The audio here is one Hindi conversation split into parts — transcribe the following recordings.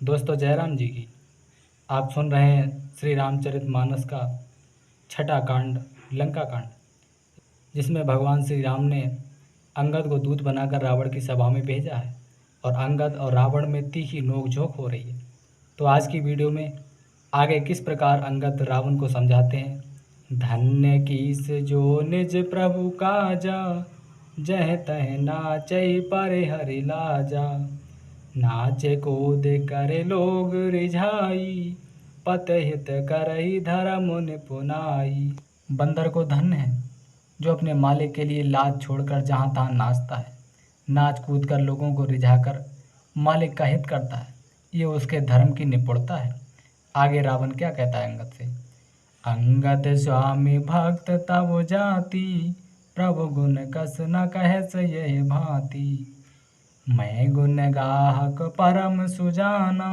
दोस्तों जयराम जी की आप सुन रहे हैं श्री रामचरितमानस का छठा कांड लंका कांड, जिसमें भगवान श्री राम ने अंगद को दूत बनाकर रावण की सभा में भेजा है और अंगद और रावण में तीखी नोक-झोंक हो रही है। तो आज की वीडियो में आगे किस प्रकार अंगद रावण को समझाते हैं। धन्य कीस जो निज प्रभु काजा, जह तह नाचै परे हरि लाजा। नाचे कूद करे लोग रिझाई, पत हित करहि धर्म निपुनाई। बंदर को धन्य है जो अपने मालिक के लिए लाज छोड़कर जहाँ तहाँ नाचता है, नाच कूद कर लोगों को रिझाकर मालिक का हित करता है। ये उसके धर्म की निपुणता है। आगे रावण क्या कहता है अंगद से। अंगद स्वामी भक्त तब जाति, प्रभु गुण कस न कहस यह भांति। मैं गुण गाहक परम सुजाना,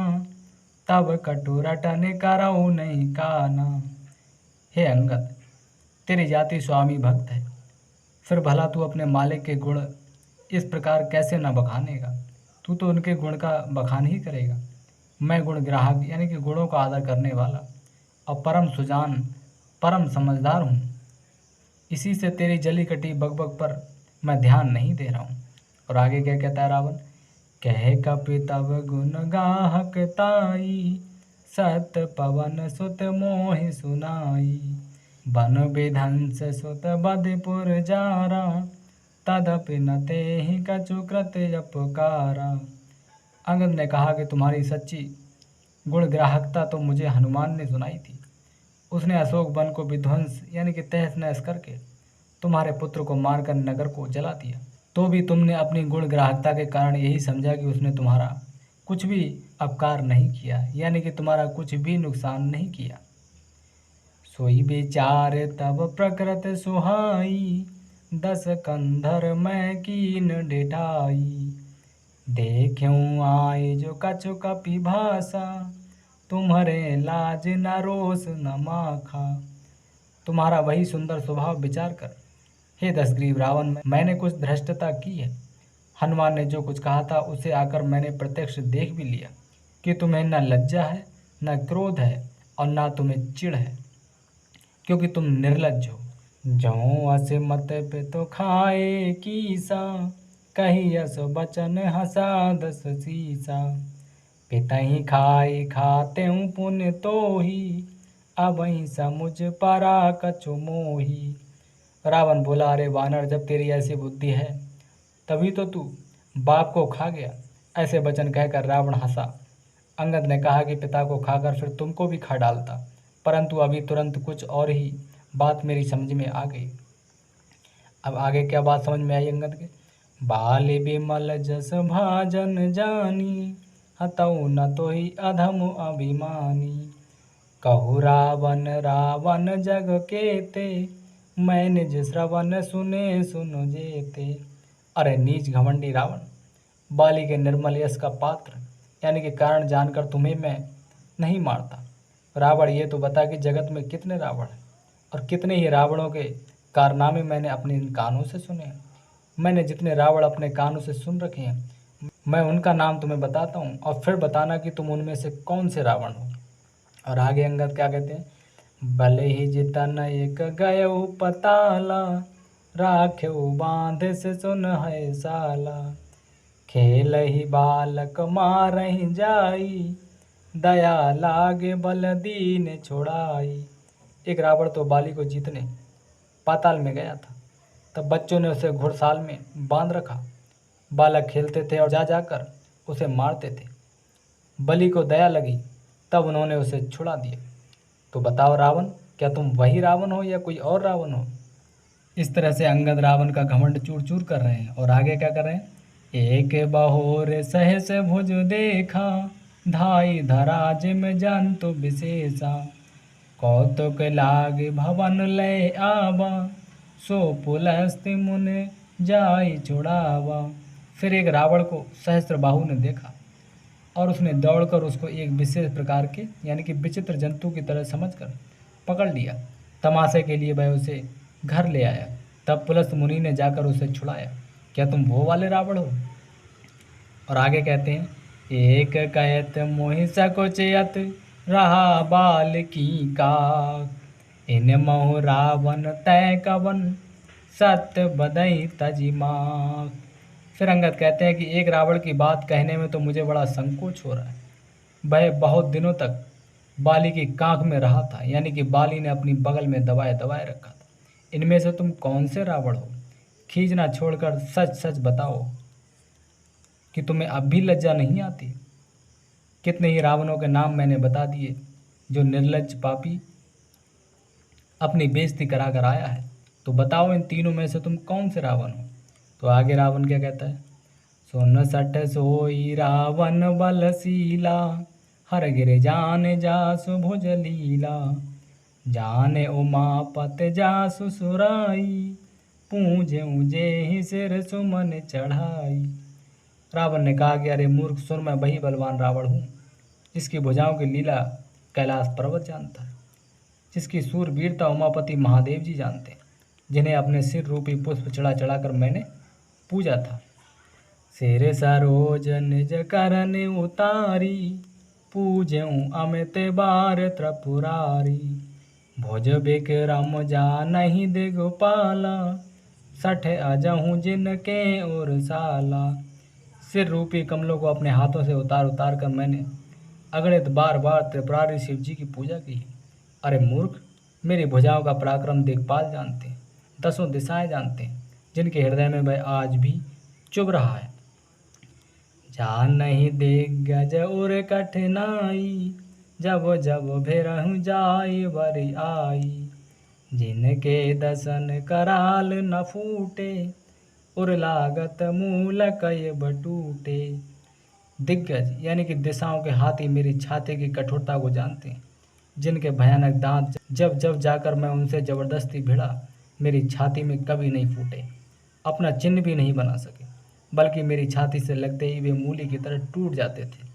तब कटु रटन करऊ नहीं काना। हे अंगद, तेरी जाति स्वामी भक्त है, फिर भला तू अपने मालिक के गुण इस प्रकार कैसे न बखानेगा। तू तो उनके गुण का बखान ही करेगा। मैं गुण ग्राहक यानी कि गुणों का आदर करने वाला और परम सुजान परम समझदार हूँ। इसी से तेरी जली कटी बकबक पर मैं ध्यान नहीं दे रहा हूँ। और आगे क्या कहता है रावण। कह कपि तब गुण गाहक ताई, सत पवन सुत मोहि सुनाई। बन विधंस सुत बधपुर जारा, तदपि न तेहि कछु कृत अपकारा। अंगद ने कहा कि तुम्हारी सच्ची गुण ग्राहकता तो मुझे हनुमान ने सुनाई थी। उसने अशोक वन को विध्वंस यानी कि तहस नहस करके तुम्हारे पुत्र को मारकर नगर को जला दिया। तो भी तुमने अपनी गुण ग्राहकता के कारण यही समझा कि उसने तुम्हारा कुछ भी अपकार नहीं किया, यानी कि तुम्हारा कुछ भी नुकसान नहीं किया। सोई विचार तब प्रकृत सुहाई, दस कंधर मैं कीन डिठाई। देखूं आए जो कछु कपि भाषा, तुम्हारे लाज न रोष न माखा। तुम्हारा वही सुंदर स्वभाव विचार कर हे दशग्रीव रावण, मैंने कुछ धृष्टता की है। हनुमान ने जो कुछ कहा था उसे आकर मैंने प्रत्यक्ष देख भी लिया कि तुम्हें न लज्जा है, न क्रोध है और न तुम्हें चिढ़ है, क्योंकि तुम निर्लज्ज हो। जौं अस मत पे तो खाए कीसा, कही अस बचन हसा दस सीसा। पितहि खाए खाते हूँ पुण्य तो ही, अब समुझ परा कछु मोही। रावण बोला, अरे वानर, जब तेरी ऐसी बुद्धि है तभी तो तू बाप को खा गया। ऐसे वचन कहकर रावण हंसा। अंगद ने कहा कि पिता को खाकर फिर तुमको भी खा डालता, परंतु अभी तुरंत कुछ और ही बात मेरी समझ में आ गई। अब आगे क्या बात समझ में आई अंगद के। बाल बिमल जस भाजन जानी, हतऊ न तो ही अधम अभिमानी। कहु रावण रावण जग केते, मैं निज श्रवण सुने सुनो जेते। अरे नीच घमंडी रावण, बाली के निर्मल यश का पात्र यानी कि कारण जानकर तुम्हें मैं नहीं मारता। रावण, ये तो बता कि जगत में कितने रावण हैं और कितने ही रावणों के कारनामे मैंने अपने इन कानों से सुने हैं। मैंने जितने रावण अपने कानों से सुन रखे हैं, मैं उनका नाम तुम्हें बताता हूँ और फिर बताना कि तुम उनमें से कौन से रावण हो। और आगे अंगद क्या कहते हैं। भले ही जितन एक गयो पताला, राख्यो बांध से सुन है साला। खेल ही बालक मारहि जाई, दया लागे बल दीन छोड़ाई। एक रावण तो बाली को जीतने पाताल में गया था, तब बच्चों ने उसे घुड़साल में बांध रखा। बालक खेलते थे और जा जाकर उसे मारते थे। बलि को दया लगी, तब उन्होंने उसे छुड़ा दिया। तो बताओ रावण, क्या तुम वही रावण हो या कोई और रावण हो। इस तरह से अंगद रावण का घमंड चूर चूर कर रहे हैं। और आगे क्या कर रहे हैं। एक बहोर सहस भुज देखा, धाई धराज में जंतु विशेषा। कौतुक लाग भवन लय आवा, सो पुलस्ति मुनि जाई छुड़ावा। फिर एक रावण को सहस्त्र बाहु ने देखा और उसने दौड़कर उसको एक विशेष प्रकार के यानी कि विचित्र जंतु की तरह समझकर पकड़ लिया। तमाशे के लिए वह उसे घर ले आया। तब पुलस्त मुनि ने जाकर उसे छुड़ाया। क्या तुम वो वाले रावण हो। और आगे कहते हैं। एक कहत मोहि सकुचयत रहा बाल की का। इन महु रावण तय कवन सत्य बदई तजी माँ। फिर अंगद कहते हैं कि एक रावण की बात कहने में तो मुझे बड़ा संकोच हो रहा है। वह बहुत दिनों तक बाली की कांख में रहा था, यानी कि बाली ने अपनी बगल में दबाए दबाए रखा था। इनमें से तुम कौन से रावण हो? खींचना छोड़कर सच सच बताओ कि तुम्हें अब भी लज्जा नहीं आती। कितने ही रावणों के नाम मैंने बता दिए जो निर्लज्ज पापी अपनी बेइज्जती करा कर आया है। तो बताओ इन तीनों में से तुम कौन से रावण हो? तो आगे रावण क्या कहता है? सुन सठ सोई रावण बलशीला, हर गिर जान जासु भुज लीला। जाने उमापत जासु सुराई, पूजे ऊँजे ही सिर सुमन चढ़ाई। रावण ने कहा कि अरे मूर्ख, सुन, मैं वही बलवान रावण हूँ जिसकी भुजाओं की लीला कैलाश पर्वत जानता है, जिसकी सूरवीरता उमापति महादेव जी जानते हैं, जिन्हें अपने सिर रूपी पुष्प चढ़ा चढ़ाकर मैंने पूजा था। सिर सरोज निज करन उतारी, पूज्यूं अमित बार त्रिपुरारी। भुज बिक्रम जानहि दिगपाला, सठ अजहूँ जिनके उरसाला। सिर रूपी कमलों को अपने हाथों से उतार उतार कर मैंने अगणित बार बार त्रिपुरारी शिव जी की पूजा की है। अरे मूर्ख, मेरी भुजाओं का पराक्रम दिक्पाल जानते हैं, दसों दिशाएं जानते हैं, जिनके हृदय में वह आज भी चुभ रहा है। जान नहीं दिग्गज और कठिनाई, जब जब भिरहु जाय बरि आई। जिनके दसन कराल न फूटे, उर लागत मूल कय बटूटे। दिग्गज यानी कि दिशाओं के हाथी मेरी छाती की कठोरता को जानते हैं, जिनके भयानक दांत जब जब जाकर मैं उनसे जबरदस्ती भिड़ा, मेरी छाती में कभी नहीं फूटे, अपना चिन्ह भी नहीं बना सके, बल्कि मेरी छाती से लगते ही वे मूली की तरह टूट जाते थे।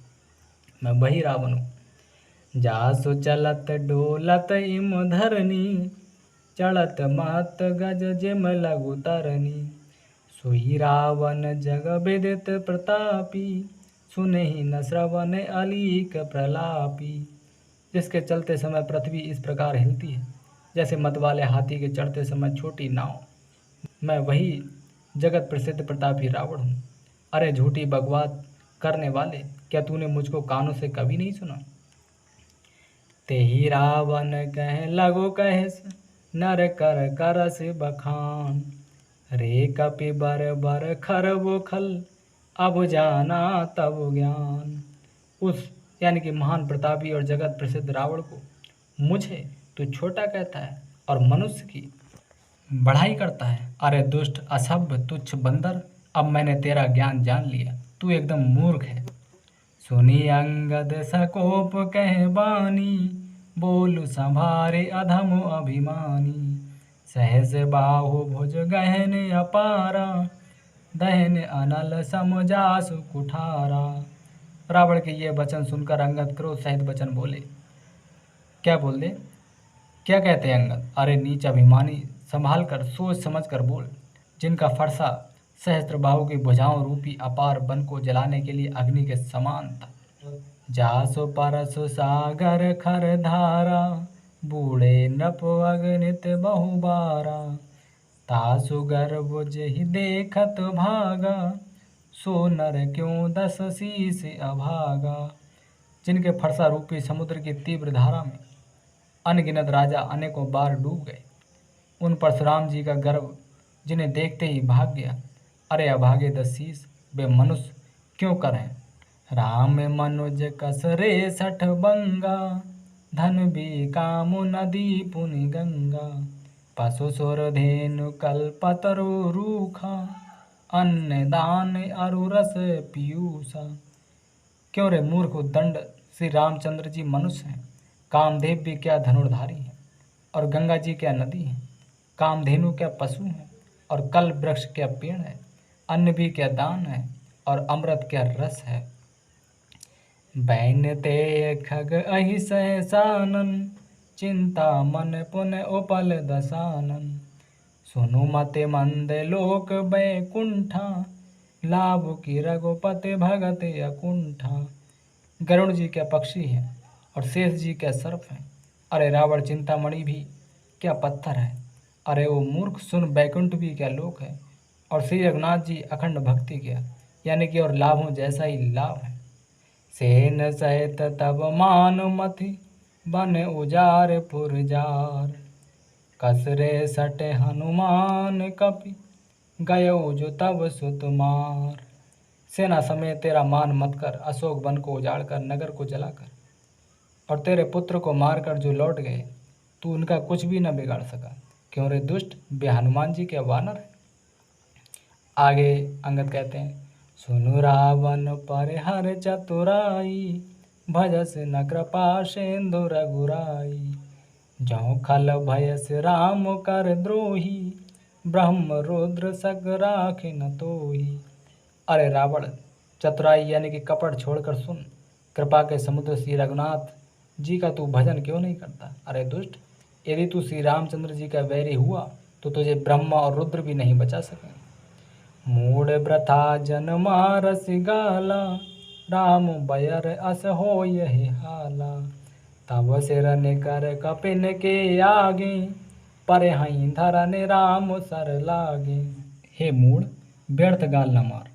मैं वही रावण हूँ। जासु चलत डोलत इम धरनी, चढ़त महत गज जिम लघु तरनी। सोई रावण जग विदित प्रतापी, सुनहि न श्रवण अलीक प्रलापी। जिसके चलते समय पृथ्वी इस प्रकार हिलती है जैसे मतवाले हाथी के चढ़ते समय छोटी नाव। मैं वही जगत प्रसिद्ध प्रतापी रावण हूँ। अरे झूठी बकवास करने वाले, क्या तूने मुझको कानों से कभी नहीं सुना? तेहि रावण कह लगो कहस, नर कर करस बखान। रे कपि बर बर खर वो खल, अब जाना तब ज्ञान। उस यानी कि महान प्रतापी और जगत प्रसिद्ध रावण को मुझे तू छोटा कहता है और मनुष्य की बढ़ाई करता है। अरे दुष्ट, असभ्य, तुच्छ बंदर, अब मैंने तेरा ज्ञान जान लिया, तू एकदम मूर्ख है। सुनी अंगद सकोप कह बानी, बोलु संभारे अधम अभिमानी। सहस बाहु भुज गहन अपारा, दहन अनल समजासु कुठारा। रावण के ये वचन सुनकर अंगद क्रोध सहित वचन बोले। क्या बोल दे? क्या कहते हैं अंगद? अरे नीच अभिमानी, संभाल कर सोच समझ कर बोल। जिनका फरसा सहस्त्र बाहु की भुजाओं रूपी अपार वन को जलाने के लिए अग्नि के समान था। जासु परसु सागर खर धारा, बूढ़े नप अगणित बहुबारा। तासु गर्भ जेहि देखत भागा, सो नर क्यों दस शीस अभागा। जिनके फरसा रूपी समुद्र की तीव्र धारा में अनगिनत राजा अनेकों बार डूब गए, उन परशुराम जी का गर्व जिन्हें देखते ही भाग गया। अरे अभागे 10 शीस, वे मनुष्य क्यों करें? राम मनुज कसरे 60 बंगा, धन भी कामु नदी पुनि गंगा। पशु सुर धेनु कल्पतरु रूखा, अन्न दान अरु रस पीयूषा। क्यों रे मूर्ख उद्दंड, श्री रामचंद्र जी मनुष्य हैं, कामदेव भी क्या धनुर्धारी हैं, और गंगा जी क्या नदी हैं, कामधेनु क्या पशु हैं, और कल वृक्ष क्या पेड़ है, अन्न भी क्या दान है, और अमृत क्या रस है। बैन ते खग अहि सहसानन, चिंता मन पुन उपल दसानन। सुनु मते मंद लोक बैकुंठा, लाभ की रघुपति भगत अकुंठा। गरुड़ जी क्या पक्षी हैं और शेष जी क्या सर्प हैं। अरे रावण चिंतामणि भी क्या पत्थर है। अरे वो मूर्ख सुन बैकुंठ भी क्या लोक है। और श्री रघुनाथ जी अखंड भक्ति क्या, यानी कि और लाभों जैसा ही लाभ है। सेन सहित तब मान मथि बन उजार पुरजार। कसरे सटे हनुमान कपि गयो जो तब सुत मार। सेना समेत तेरा मान मत कर, अशोक वन को उजाड़ कर, नगर को जलाकर, और तेरे पुत्र को मारकर जो लौट गए, तू उनका कुछ भी न बिगाड़ सका। क्यों रे दुष्ट, वे हनुमान जी के वानर है। आगे अंगद कहते हैं, सुनु रावण पर हर चतुराई, भजस न कृपा सेंधु रघुराई। जौ खल भयस राम कर द्रोही, ब्रह्म रुद्र सग राख न तोही। अरे रावण, चतुराई यानी कि कपट छोड़कर सुन, कृपा के समुद्र श्री रघुनाथ जी का तू भजन क्यों नहीं करता। अरे दुष्ट, यदि तू श्री रामचंद्र जी का वैरी हुआ तो तुझे ब्रह्मा और रुद्र भी नहीं बचा सकेंगे। मूड व्रथा जन मारस गाला, राम बयर अस हो यही हाला। तब सिर निकर कपिन के आगे, पर हई धरन राम सर लागे। हे मूड, व्यर्थ गाल न मार,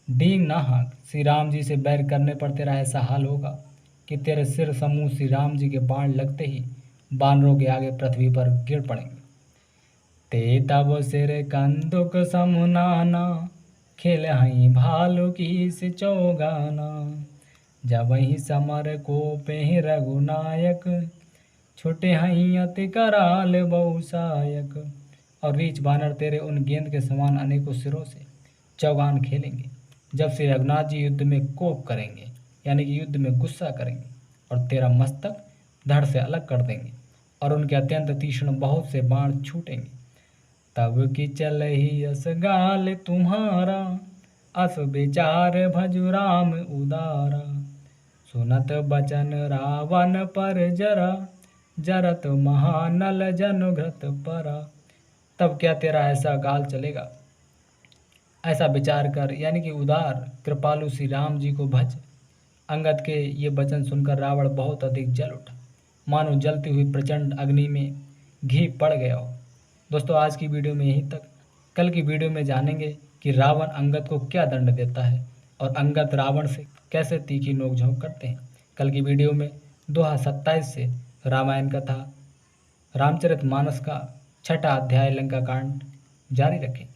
डींग ना हाँक। श्री राम जी से बैर करने पर तेरा ऐसा हाल होगा कि तेरे सिर समूह श्री राम जी के बाण लगते ही बानरों के आगे पृथ्वी पर गिर पड़ेंगे। ते तब सिर कंदुक समुनाना, खेल हई भालू की सिचौगाना। जब ही समर को पे रघुनायक, छुटे हई अति कराल बहुसायक। और रीछ बानर तेरे उन गेंद के समान अनेकों सिरों से चौगान खेलेंगे जब श्री रघुनाथ जी युद्ध में कोप करेंगे, यानी कि युद्ध में गुस्सा करेंगे, और तेरा मस्तक धड़ से अलग कर देंगे और उनके अत्यंत तीक्ष्ण बहुत से बाण छूटेंगे। तब की चल ही अस गाल तुम्हारा, अस विचार भजु राम उदारा। सुनत बचन रावण पर जरा, जरत महानल जन घृत परा। तब क्या तेरा ऐसा गाल चलेगा। ऐसा विचार कर, यानी कि उदार कृपालु श्री राम जी को भज। अंगद के ये वचन सुनकर रावण बहुत अधिक जल उठा, मानो जलती हुई प्रचंड अग्नि में घी पड़ गया हो। दोस्तों, आज की वीडियो में यहीं तक। कल की वीडियो में जानेंगे कि रावण अंगद को क्या दंड देता है और अंगद रावण से कैसे तीखी नोकझोंक करते हैं। कल की वीडियो में दोहा 27 से रामायण कथा रामचरितमानस का 6ठा अध्याय लंका कांड जारी रखें।